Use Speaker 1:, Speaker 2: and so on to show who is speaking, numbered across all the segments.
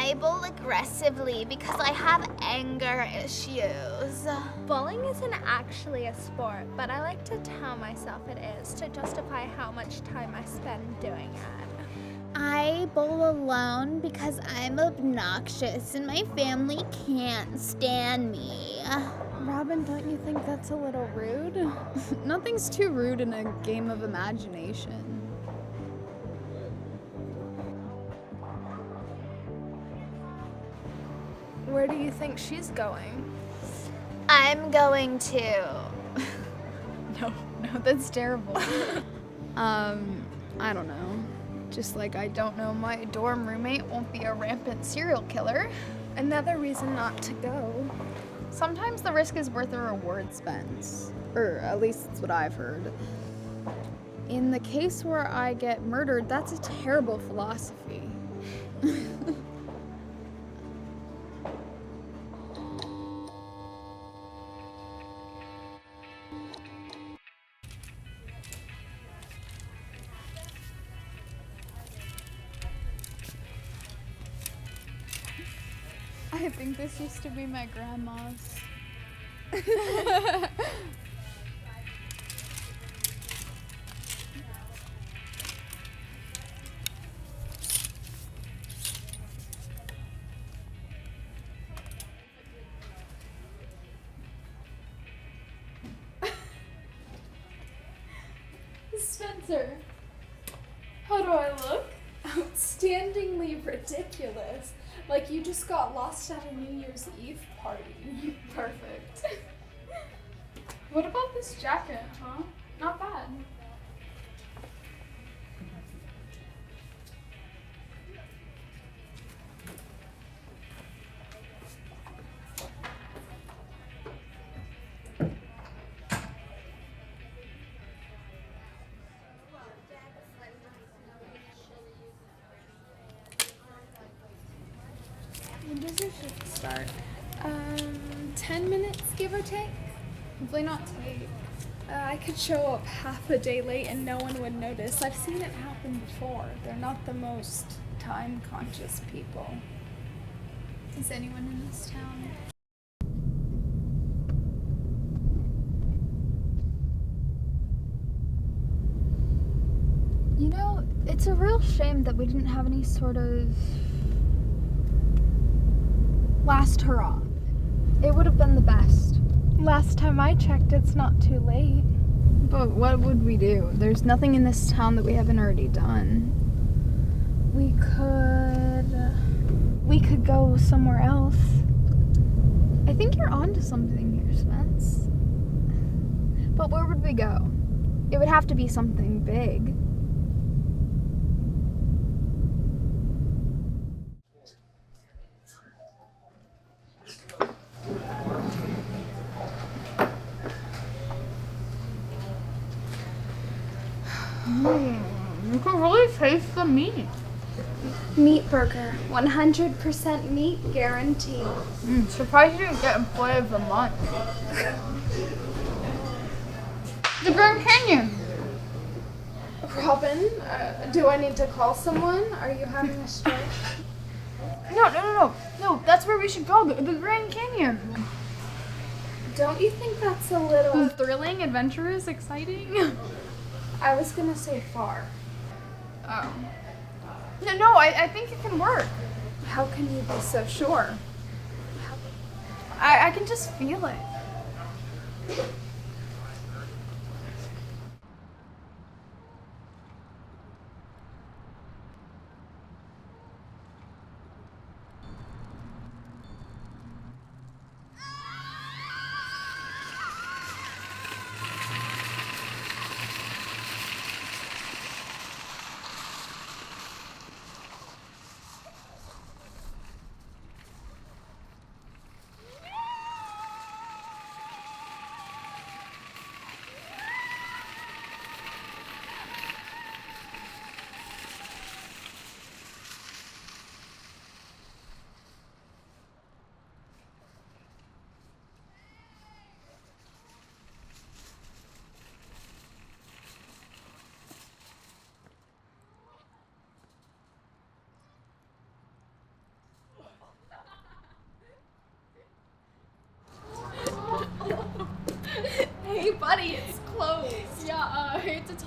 Speaker 1: I bowl aggressively because I have anger issues.
Speaker 2: Bowling isn't actually a sport, but I like to tell myself it is to justify how much time I spend doing it.
Speaker 1: I bowl alone because I'm obnoxious and my family can't stand me.
Speaker 3: Robin, don't you think that's a little rude? Nothing's too rude in a game of imagination.
Speaker 2: Where do you think she's going?
Speaker 1: I'm going to.
Speaker 3: No, that's terrible. I don't know. Just like I don't know my dorm roommate won't be a rampant serial killer.
Speaker 2: Another reason not to go.
Speaker 3: Sometimes the risk is worth the reward, Spence. Or at least that's what I've heard. In the case where I get murdered, that's a terrible philosophy. I think this used to be my grandma's.
Speaker 4: Spencer, how do I look? Outstandingly ridiculous. Like you just got lost at a New Year's Eve party. Perfect. What about this jacket, huh? Not bad. When does your shift start? 10 minutes, give or take? Hopefully not late. I could show up half a day late and no one would notice. I've seen it happen before. They're not the most time-conscious people. Is anyone in this town?
Speaker 3: You know, it's a real shame that we didn't have any sort of last hurrah. It would have been the best.
Speaker 2: Last time I checked, it's not too late.
Speaker 3: But what would we do? There's nothing in this town that we haven't already done.
Speaker 2: We could go somewhere else.
Speaker 3: I think you're onto something here, Spence. But where would we go? It would have to be something big. You can really taste the meat.
Speaker 2: Meat burger, 100% meat guaranteed.
Speaker 3: Surprised you didn't get Employee of the Month. The Grand Canyon.
Speaker 4: Robin, do I need to call someone? Are you having a stroke?
Speaker 3: No, that's where we should go, the Grand Canyon.
Speaker 4: Don't you think that's a little...
Speaker 3: Thrilling, adventurous, exciting.
Speaker 4: I was gonna say far.
Speaker 3: Oh. No, I think it can work.
Speaker 4: How can you be so sure?
Speaker 3: I can just feel it.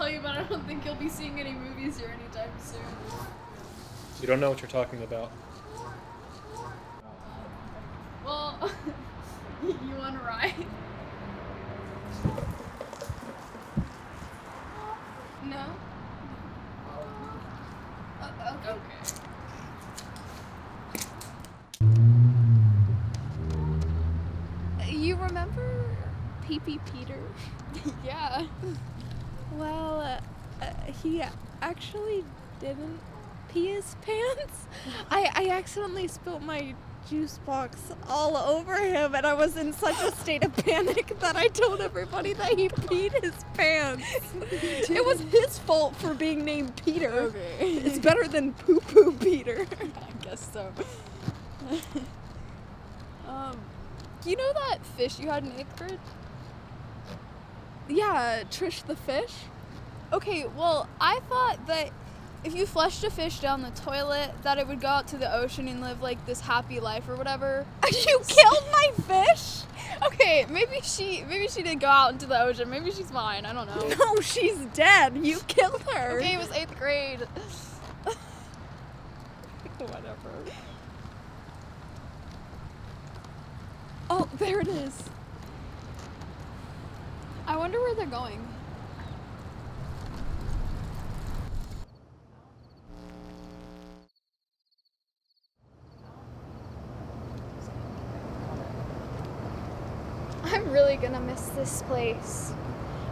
Speaker 3: you, but I don't think you'll be seeing any movies here anytime soon.
Speaker 5: You don't know what you're talking about.
Speaker 3: Well, you want to ride? No? Okay.
Speaker 4: You remember Pee-Pee Peter?
Speaker 3: Yeah.
Speaker 4: Well, he actually didn't pee his pants. I accidentally spilled my juice box all over him, and I was in such a state of panic that I told everybody that he peed his pants. It was his fault for being named Peter.
Speaker 3: Okay.
Speaker 4: It's better than Poo-Poo Peter.
Speaker 3: I guess so.
Speaker 4: You know that fish you had in 8th grade? Yeah, Trish the fish. Okay, well, I thought that if you flushed a fish down the toilet, that it would go out to the ocean and live like this happy life or whatever. You killed my fish? Okay, maybe she did go out into the ocean. Maybe she's fine. I don't know. No, she's dead. You killed her. Okay, it was 8th grade. Whatever. Oh, there it is.
Speaker 3: I wonder where they're going.
Speaker 1: I'm really gonna miss this place.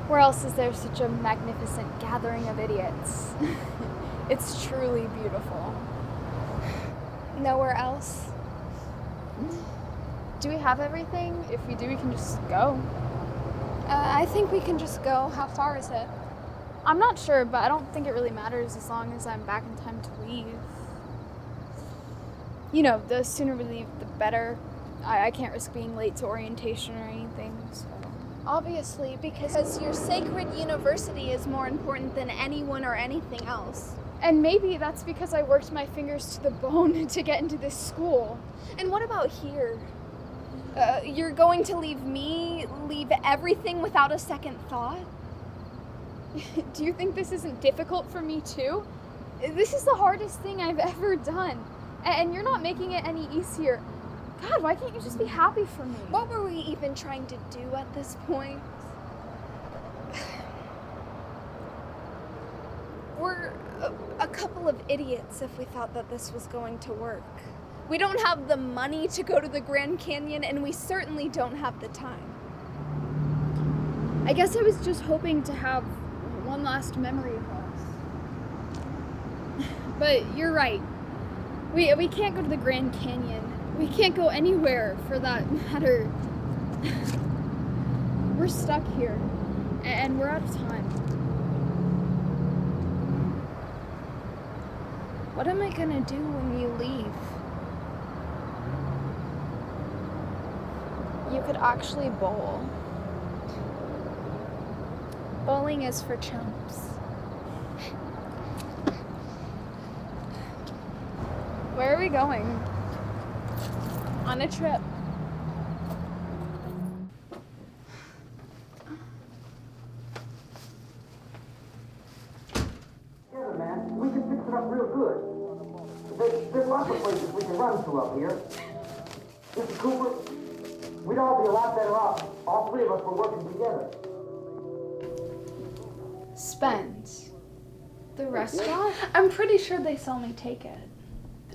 Speaker 1: Where else is there such a magnificent gathering of idiots? It's truly beautiful. Nowhere else? Do we have everything? If we do, we can just go.
Speaker 2: I think we can just go. How far is it?
Speaker 1: I'm not sure, but I don't think it really matters as long as I'm back in time to leave. You know, the sooner we leave, the better. I can't risk being late to orientation or anything, so.
Speaker 2: Obviously, because your sacred university is more important than anyone or anything else.
Speaker 1: And maybe that's because I worked my fingers to the bone to get into this school.
Speaker 2: And what about here? You're going to leave everything without a second thought?
Speaker 1: Do you think this isn't difficult for me too? This is the hardest thing I've ever done. And you're not making it any easier. God, why can't you just be happy for me?
Speaker 2: What were we even trying to do at this point? We're a couple of idiots if we thought that this was going to work. We don't have the money to go to the Grand Canyon, and we certainly don't have the time.
Speaker 1: I guess I was just hoping to have one last memory of us. But you're right. We can't go to the Grand Canyon. We can't go anywhere for that matter. We're stuck here, and we're out of time.
Speaker 2: What am I gonna do when you leave? You could actually bowl. Bowling is for chumps.
Speaker 1: Where are we going?
Speaker 2: On a trip.
Speaker 6: Yeah, man, we can fix it up real good. There's lots of places we can run to up here. Mr. Cooper, we'd all be a lot better off. All three of us were working together.
Speaker 3: Spend. The restaurant?
Speaker 2: I'm pretty sure they saw me take it.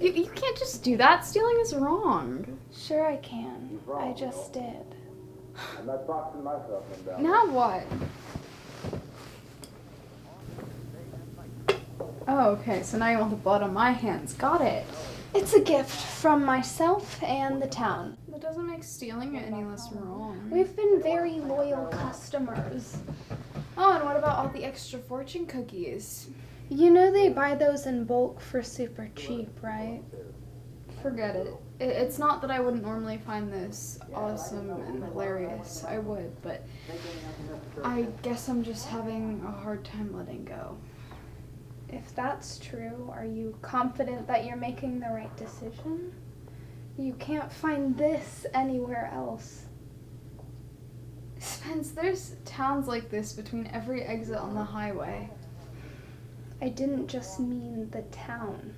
Speaker 3: You can't just do that. Stealing is wrong.
Speaker 2: Sure I can. I just did.
Speaker 6: I'm not boxing myself in down.
Speaker 3: Now what? Oh, okay. So now you want the blood on my hands. Got it.
Speaker 2: It's a gift from myself and the town.
Speaker 3: That doesn't make stealing it any less wrong.
Speaker 2: We've been very loyal customers.
Speaker 3: Oh, and what about all the extra fortune cookies?
Speaker 2: You know they buy those in bulk for super cheap, right?
Speaker 3: Forget it. It's not that I wouldn't normally find this awesome and hilarious. I would, but I guess I'm just having a hard time letting go.
Speaker 2: If that's true, are you confident that you're making the right decision? You can't find this anywhere else.
Speaker 3: Spence, there's towns like this between every exit on the highway.
Speaker 2: I didn't just mean the town.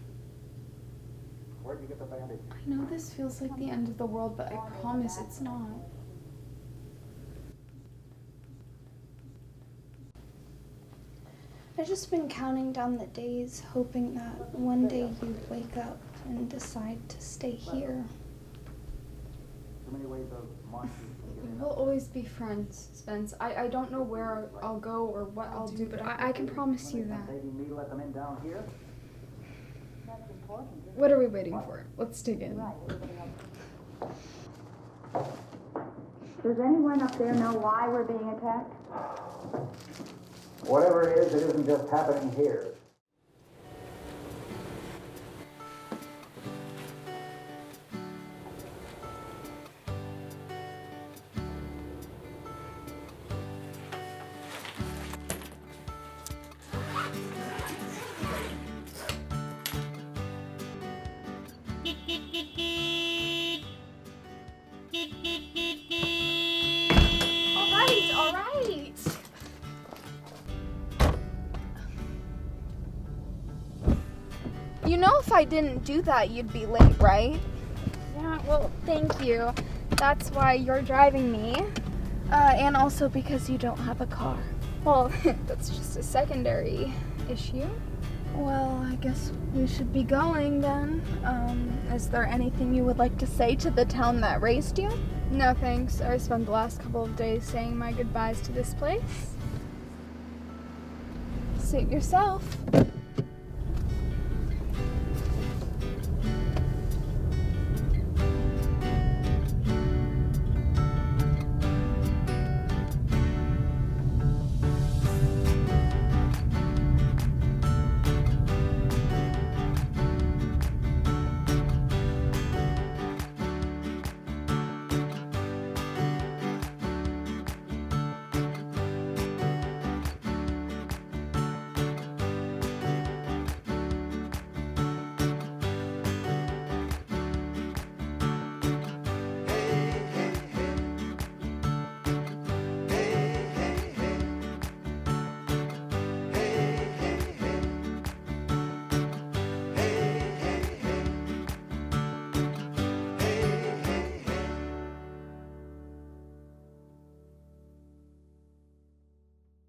Speaker 6: Where'd you get the bandage?
Speaker 3: I know this feels like the end of the world, but I promise it's not.
Speaker 2: I've just been counting down the days, hoping that one day you'd wake up and decide to stay here.
Speaker 6: Too many ways of marching.
Speaker 3: We'll always be friends, Spence. I don't know where I'll go or what I'll do, but I can promise you that.
Speaker 6: Maybe me let them in down here?
Speaker 3: What are we waiting for? Let's dig in.
Speaker 7: Does anyone up there know why we're being attacked?
Speaker 6: Whatever it is, it isn't just happening here.
Speaker 1: All right.
Speaker 2: You know if I didn't do that, you'd be late, right?
Speaker 1: Yeah, well, thank you. That's why you're driving me.
Speaker 2: And also because you don't have a car.
Speaker 1: Well, that's just a secondary issue.
Speaker 2: Well, I guess we should be going then. Is there anything you would like to say to the town that raised you?
Speaker 1: No thanks. I spent the last couple of days saying my goodbyes to this place.
Speaker 2: Suit yourself.